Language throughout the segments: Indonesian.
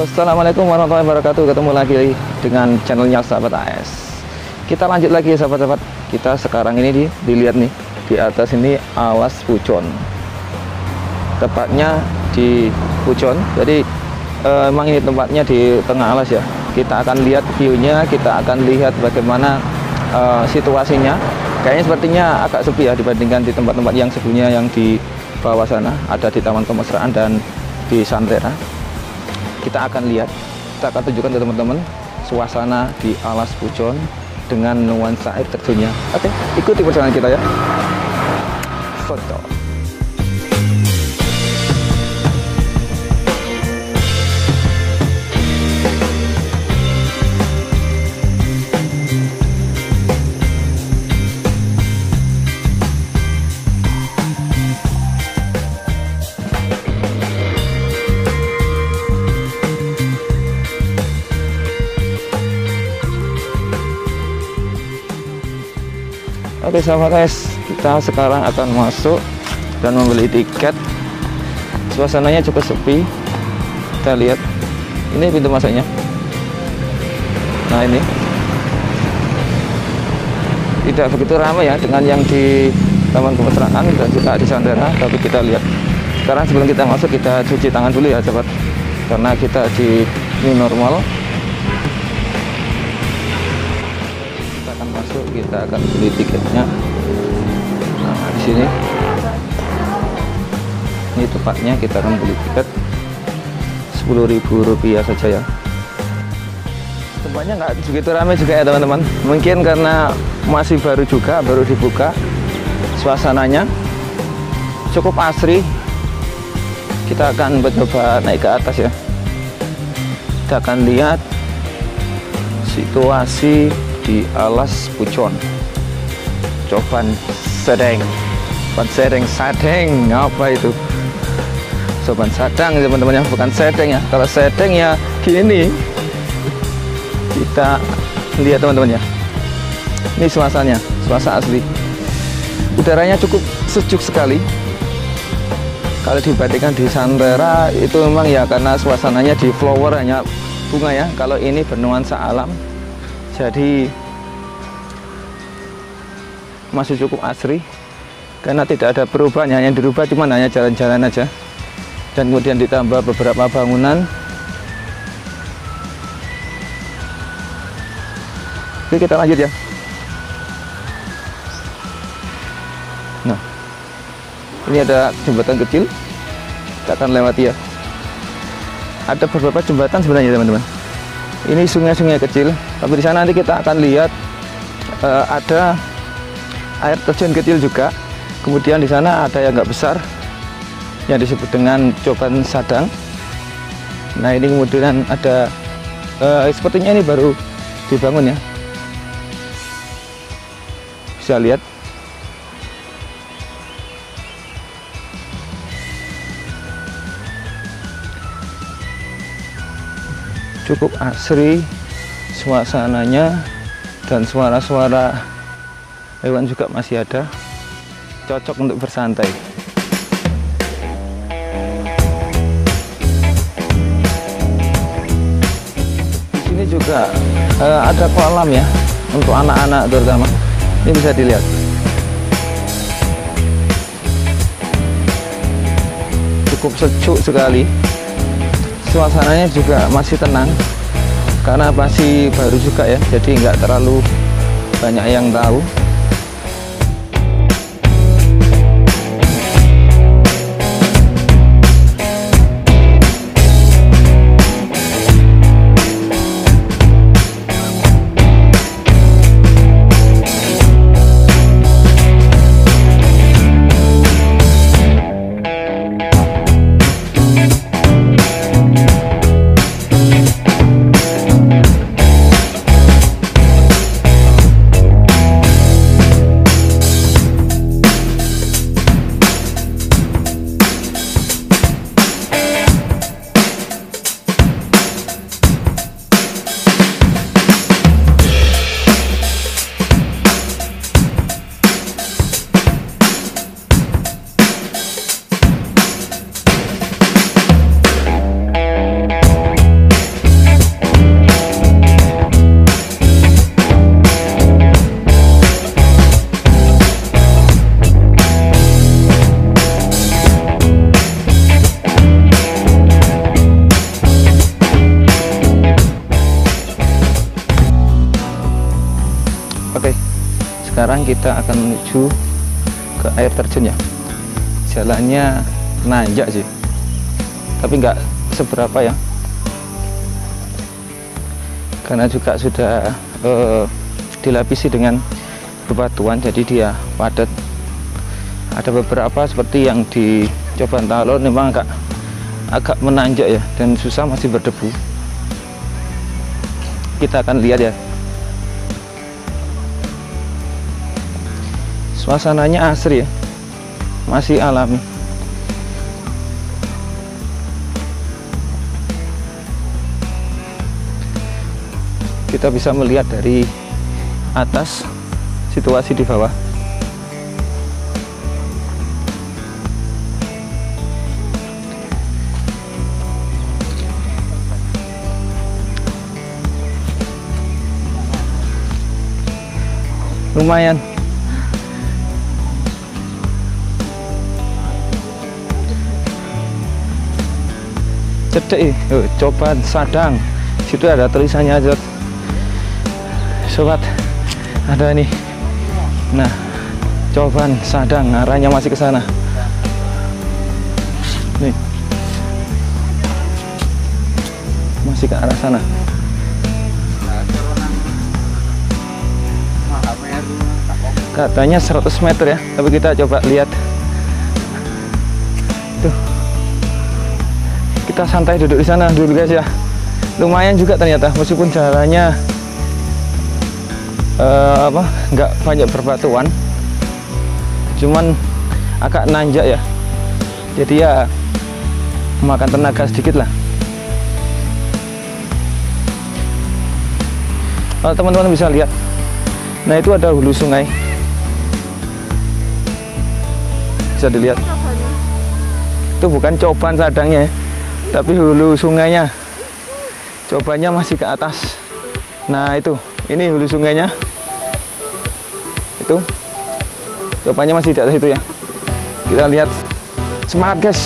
Assalamualaikum warahmatullahi wabarakatuh. Ketemu lagi dengan channelnya Sahabat AS. Kita lanjut lagi ya sahabat-sahabat. Kita sekarang ini dilihat nih, di atas ini alas pucon. Tepatnya di pucon. Jadi emang ini tempatnya di tengah alas ya. Kita akan lihat view-nya, kita akan lihat bagaimana situasinya. Kayaknya sepertinya agak sepi ya dibandingkan di tempat-tempat yang sebelumnya yang di bawah sana. Ada di Taman Kemesraan dan di Santera. Kita akan lihat, kita akan tunjukkan ke teman-teman suasana di alas pucon dengan nuansa air terjunnya. Oke, ikuti perjalanan kita ya. Foto. Oke sahabat AS, kita sekarang akan masuk dan membeli tiket. Suasananya cukup sepi. Kita lihat, ini pintu masuknya. Nah ini tidak begitu ramai ya dengan yang di Taman Kemesraan dan juga di Santera. Tapi kita lihat sekarang, sebelum kita masuk kita cuci tangan dulu ya sahabat, karena kita di new normal. Masuk, kita akan beli tiketnya. Nah, di sini ini tepatnya kita akan beli tiket Rp10.000 saja ya. Tempatnya nggak begitu ramai juga ya teman-teman. Mungkin karena masih baru juga, baru dibuka. Suasananya cukup asri. Kita akan mencoba naik ke atas ya. Kita akan lihat situasi di alas pucon. Coban sedeng, sadeng, apa itu? Coban sadang teman-teman ya, bukan sedeng ya. Kalau sedeng ya gini. Kita lihat teman-teman ya. Ini suasananya, suasana asli. Udaranya cukup sejuk sekali. Kalau dibandingkan di Santera itu memang ya karena suasananya di flower hanya bunga ya. Kalau ini bernuansa alam. Jadi masih cukup asri karena tidak ada perubahan, yang dirubah cuma hanya jalan-jalan aja dan kemudian ditambah beberapa bangunan. Oke, kita lanjut ya. Nah, ini ada jembatan kecil, kita akan lewati ya. Ada beberapa jembatan sebenarnya teman-teman. Ini sungai-sungai kecil, tapi di sana nanti kita akan lihat ada air terjun kecil juga. Kemudian di sana ada yang nggak besar, yang disebut dengan Coban Sadang. Nah ini kemudian ada, sepertinya ini baru dibangun ya. Bisa lihat. Cukup asri suasananya dan suara-suara hewan juga masih ada, cocok untuk bersantai. Di sini juga ada kolam ya untuk anak-anak terutama. Ini bisa dilihat. Cukup sejuk sekali. Suasananya juga masih tenang karena masih baru juga ya, jadi nggak terlalu banyak yang tahu. sekarang kita akan menuju ke air terjun ya. Jalannya nanjak sih, tapi nggak seberapa ya, karena juga sudah dilapisi dengan bebatuan, jadi dia padat. Ada beberapa seperti yang di Coban Talon memang agak menanjak ya, dan susah, masih berdebu. Kita akan lihat ya. Suasananya asri ya, masih alami. Kita bisa melihat dari atas situasi di bawah. Lumayan. Cedek, Coban Sadang. Situ ada tulisannya aja, sobat. Ada ini. Nah, Coban Sadang, arahnya masih ke sana. Nih. Masih ke arah sana. Katanya 100 meter ya, tapi kita coba lihat. Tuh. Kita santai duduk di sana dulu guys ya. Lumayan juga ternyata, meskipun jalannya nggak banyak berbatuan, cuman agak nanjak ya. Jadi ya memakan tenaga sedikit lah. Kalau teman-teman bisa lihat, nah itu ada hulu sungai. Bisa dilihat. Itu bukan Coban Sadangnya, tapi hulu sungainya. Cobannya masih ke atas. Nah itu, ini hulu sungainya. Itu Cobannya masih di atas itu ya. Kita lihat. Semangat guys,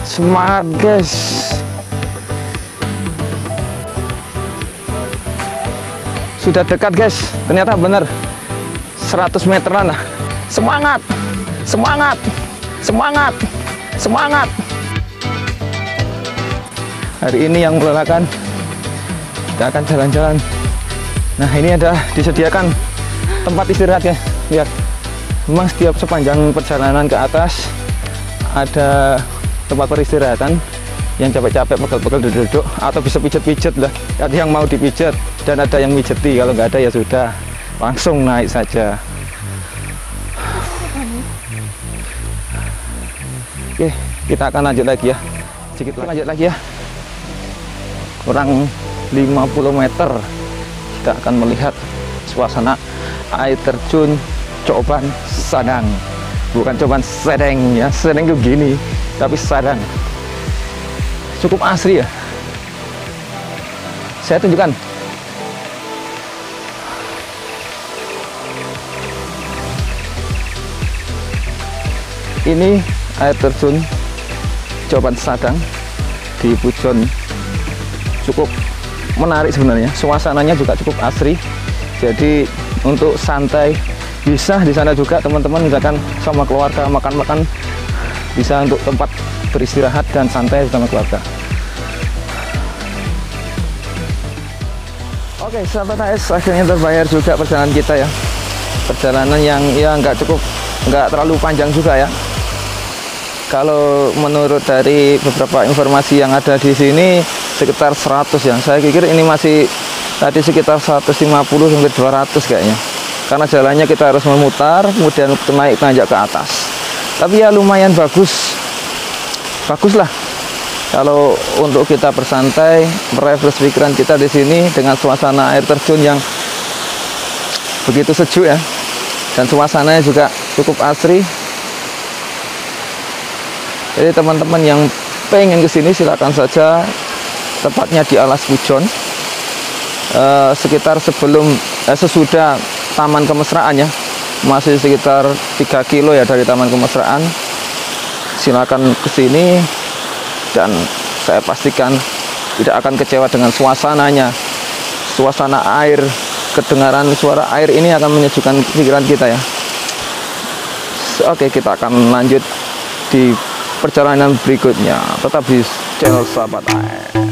semangat guys. Sudah dekat guys, ternyata benar 100 meteran lah. Semangat, semangat, semangat, semangat. Hari ini yang melelahkan, kita akan jalan-jalan. Nah ini ada disediakan tempat istirahat ya. Lihat, memang setiap sepanjang perjalanan ke atas ada tempat peristirahatan. Yang capek-capek pegel-pegel duduk-duduk, atau bisa pijet-pijet lah. Ada yang mau dipijet dan ada yang mijeti. Kalau nggak ada ya sudah, langsung naik saja. Oke, kita akan lanjut lagi ya. Sedikit lanjut lagi ya. Kurang 50 meter kita akan melihat suasana air terjun Coban Sadang. Bukan Coban Sedeng ya. Sedeng itu gini, tapi Sadang. Cukup asri ya. Saya tunjukkan. Ini air terjun Coban Sadang di Pujon. Cukup menarik sebenarnya, suasananya juga cukup asri. Jadi untuk santai bisa di sana juga, teman-teman, misalkan sama keluarga makan-makan, bisa untuk tempat beristirahat dan santai sama keluarga. Oke sahabat AS, akhirnya terbayar juga perjalanan kita ya. Perjalanan yang ya nggak terlalu panjang juga ya. Kalau menurut dari beberapa informasi yang ada di sini sekitar 100 ya. Saya pikir ini masih tadi sekitar 150 sampai 200 kayaknya. Karena jalannya kita harus memutar, kemudian naik tanjak ke atas. Tapi ya lumayan bagus. Bagus lah. Kalau untuk kita bersantai, merefresh pikiran kita di sini dengan suasana air terjun yang begitu sejuk ya. Dan suasananya juga cukup asri. Jadi teman-teman yang pengen kesini silakan saja, tepatnya di Alas Pujon, sekitar sesudah Taman Kemesraan ya, masih sekitar 3 kilo ya dari Taman Kemesraan. Silakan kesini dan saya pastikan tidak akan kecewa dengan suasananya, suasana air kedengaran suara air ini akan menyejukkan pikiran kita ya. Oke, kita akan lanjut di perjalanan berikutnya. Tetap di channel Sahabat Air.